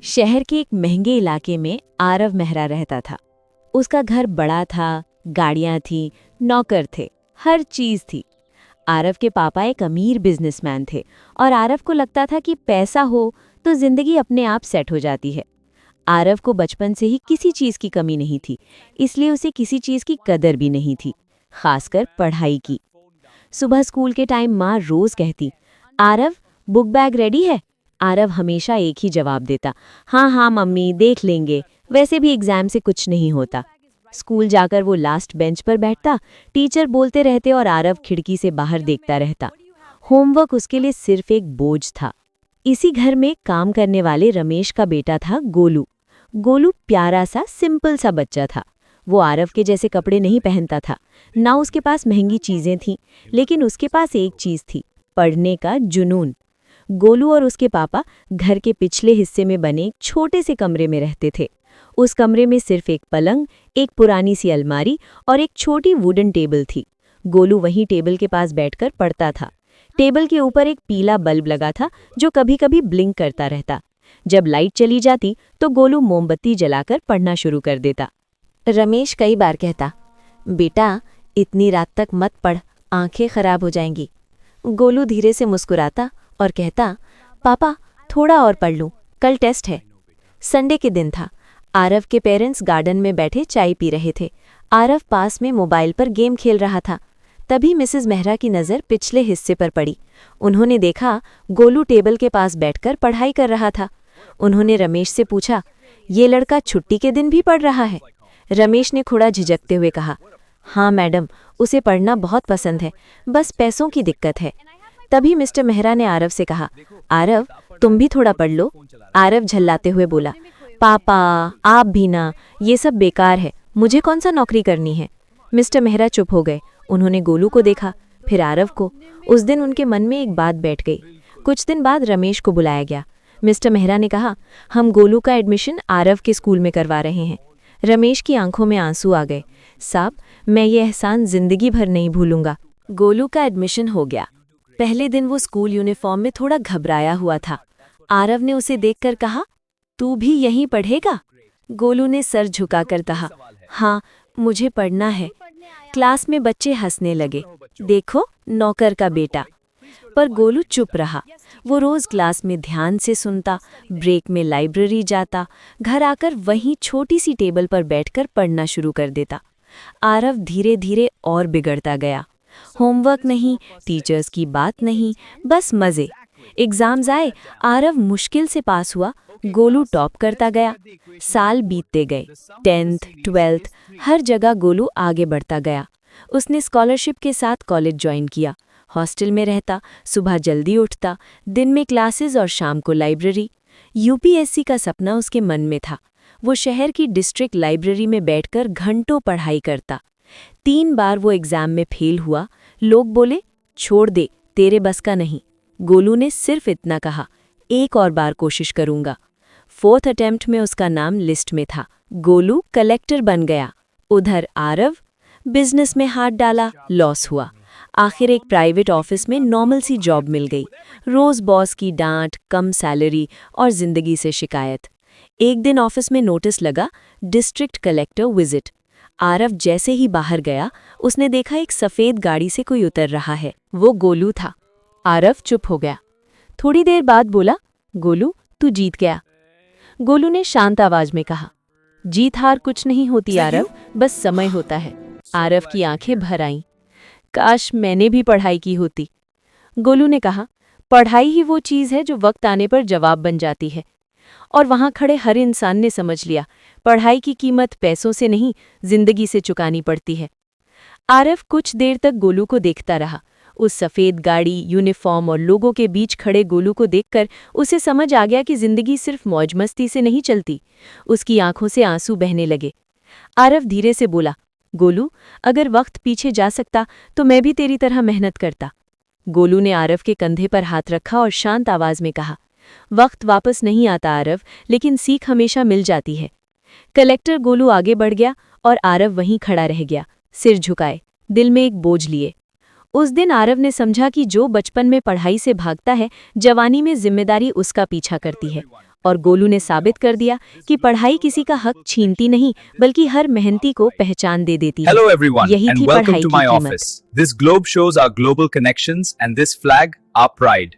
शहर के एक महंगे इलाके में आरव मेहरा रहता था। उसका घर बड़ा था, गाड़ियां थीं, नौकर थे, हर चीज थी। आरव के पापा एक अमीर बिजनेसमैन थे और आरव को लगता था कि पैसा हो तो जिंदगी अपने आप सेट हो जाती है। आरव को बचपन से ही किसी चीज की कमी नहीं थी, इसलिए उसे किसी चीज की कदर भी नहीं थी, खासकर पढ़ाई की। सुबह स्कूल के टाइम माँ रोज कहती, आरव बुक बैग रेडी है। आरव हमेशा एक ही जवाब देता, हाँ हाँ मम्मी देख लेंगे, वैसे भी एग्जाम से कुछ नहीं होता। स्कूल जाकर वो लास्ट बेंच पर बैठता, टीचर बोलते रहते और आरव खिड़की से बाहर देखता रहता। होमवर्क उसके लिए सिर्फ एक बोझ था। इसी घर में काम करने वाले रमेश का बेटा था गोलू। गोलू प्यारा सा सिंपल सा बच्चा था। वो आरव के जैसे कपड़े नहीं पहनता था, ना उसके पास महंगी चीजें थीं, लेकिन उसके पास एक चीज थी, पढ़ने का जुनून। गोलू और उसके पापा घर के पिछले हिस्से में बने एक छोटे से कमरे में रहते थे। उस कमरे में सिर्फ एक पलंग, एक पुरानी सी अलमारी और एक छोटी वुडन टेबल थी। गोलू वहीं टेबल के पास बैठकर पढ़ता था। टेबल के ऊपर एक पीला बल्ब लगा था जो कभी-कभी ब्लिंक करता रहता। जब लाइट चली जाती तो गोलू मोमबत्ती जलाकर पढ़ना शुरू कर देता। रमेश कई बार कहता, बेटा इतनी रात तक मत पढ़, आंखें खराब हो जाएंगी। गोलू धीरे से मुस्कुराता और कहता, पापा थोड़ा और पढ़ लूं, कल टेस्ट है। संडे के दिन था। आरव के पेरेंट्स गार्डन में बैठे चाय पी रहे थे। आरव पास में मोबाइल पर गेम खेल रहा था। तभी मिसेस मेहरा की नज़र पिछले हिस्से पर पड़ी। उन्होंने देखा गोलू टेबल के पास बैठकर पढ़ाई कर रहा था। उन्होंने रमेश से पूछा, ये लड़का छुट्टी के दिन भी पढ़ रहा है? रमेश ने थोड़ा झिझकते हुए कहा, हाँ मैडम, उसे पढ़ना बहुत पसंद है, बस पैसों की दिक्कत है। तभी मिस्टर मेहरा ने आरव से कहा, आरव तुम भी थोड़ा पढ़ लो। आरव झल्लाते हुए बोला, पापा आप भी ना, ये सब बेकार है, मुझे कौन सा नौकरी करनी है। मिस्टर मेहरा चुप हो गए। उन्होंने गोलू को देखा, फिर आरव को। उस दिन उनके मन में एक बात बैठ गई। कुछ दिन बाद रमेश को बुलाया गया। मिस्टर मेहरा ने कहा, हम गोलू का एडमिशन आरव के स्कूल में करवा रहे हैं। रमेश की आंखों में आंसू आ गए। साहब, मैं ये एहसान जिंदगी भर नहीं भूलूंगा। गोलू का एडमिशन हो गया। पहले दिन वो स्कूल यूनिफॉर्म में थोड़ा घबराया हुआ था। आरव ने उसे देखकर कहा, तू भी यहीं पढ़ेगा? गोलू ने सर झुकाकर कहा, हाँ मुझे पढ़ना है। क्लास में बच्चे हंसने लगे, देखो नौकर का बेटा। पर गोलू चुप रहा। वो रोज क्लास में ध्यान से सुनता, ब्रेक में लाइब्रेरी जाता, घर आकर वहीं छोटी सी टेबल पर बैठकर पढ़ना शुरू कर देता। आरव धीरे धीरे और बिगड़ता गया। होमवर्क नहीं, टीचर्स की बात नहीं, बस मजे। एग्जाम्स आए, आरव मुश्किल से पास हुआ, गोलू टॉप करता गया। साल बीतते गए, 10th, 12th, हर जगह गोलू आगे बढ़ता गया। उसने स्कॉलरशिप के साथ कॉलेज ज्वाइन किया। हॉस्टल में रहता, सुबह जल्दी उठता, दिन में क्लासेस और शाम को लाइब्रेरी। यूपीएससी का सपना उसके मन में था। वो शहर की डिस्ट्रिक्ट लाइब्रेरी में बैठकर घंटों पढ़ाई करता। 3 बार वो एग्जाम में फेल हुआ। लोग बोले, छोड़ दे, तेरे बस का नहीं। गोलू ने सिर्फ इतना कहा, एक और बार कोशिश करूंगा। 4th अटेम्प्ट में उसका नाम लिस्ट में था। गोलू कलेक्टर बन गया। उधर आरव बिजनेस में हाथ डाला, लॉस हुआ। आखिर एक प्राइवेट ऑफिस में नॉर्मल सी जॉब मिल गई। रोज बॉस की डांट, कम सैलरी और जिंदगी से शिकायत। एक दिन ऑफिस में नोटिस लगा, डिस्ट्रिक्ट कलेक्टर विजिट। आरव जैसे ही बाहर गया, उसने देखा एक सफेद गाड़ी से कोई उतर रहा है। वो गोलू था। आरव चुप हो गया। थोड़ी देर बाद बोला, गोलू तू जीत गया। गोलू ने शांत आवाज में कहा, जीत हार कुछ नहीं होती आरव, बस समय होता है। आरव की आंखें भर आईं। काश मैंने भी पढ़ाई की होती। गोलू ने कहा, पढ़ाई ही वो चीज है जो वक्त आने पर जवाब बन जाती है। और वहां खड़े हर इंसान ने समझ लिया, पढ़ाई की कीमत पैसों से नहीं, जिंदगी से चुकानी पड़ती है। आरव कुछ देर तक गोलू को देखता रहा। उस सफेद गाड़ी, यूनिफॉर्म और लोगों के बीच खड़े गोलू को देखकर उसे समझ आ गया कि जिंदगी सिर्फ मौज मस्ती से नहीं चलती। उसकी आंखों से आंसू बहने लगे। आरव धीरे से बोला, गोलू अगर वक्त पीछे जा सकता तो मैं भी तेरी तरह मेहनत करता। गोलू ने आरव के कंधे पर हाथ रखा और शांत आवाज में कहा, वक्त वापस नहीं आता आरव, लेकिन सीख हमेशा मिल जाती है। कलेक्टर गोलू आगे बढ़ गया और आरव वहीं खड़ा रह गया, सिर झुकाए, दिल में एक बोझ लिए। उस दिन आरव ने समझा कि जो बचपन में पढ़ाई से भागता है, जवानी में जिम्मेदारी उसका पीछा करती है। और गोलू ने साबित कर दिया कि पढ़ाई किसी का हक छीनती नहीं बल्कि हर मेहनती को पहचान दे देती है। Hello everyone यही and थी welcome पढ़ाई to की my कीमत। office. This globe shows our global connections and this flag our pride.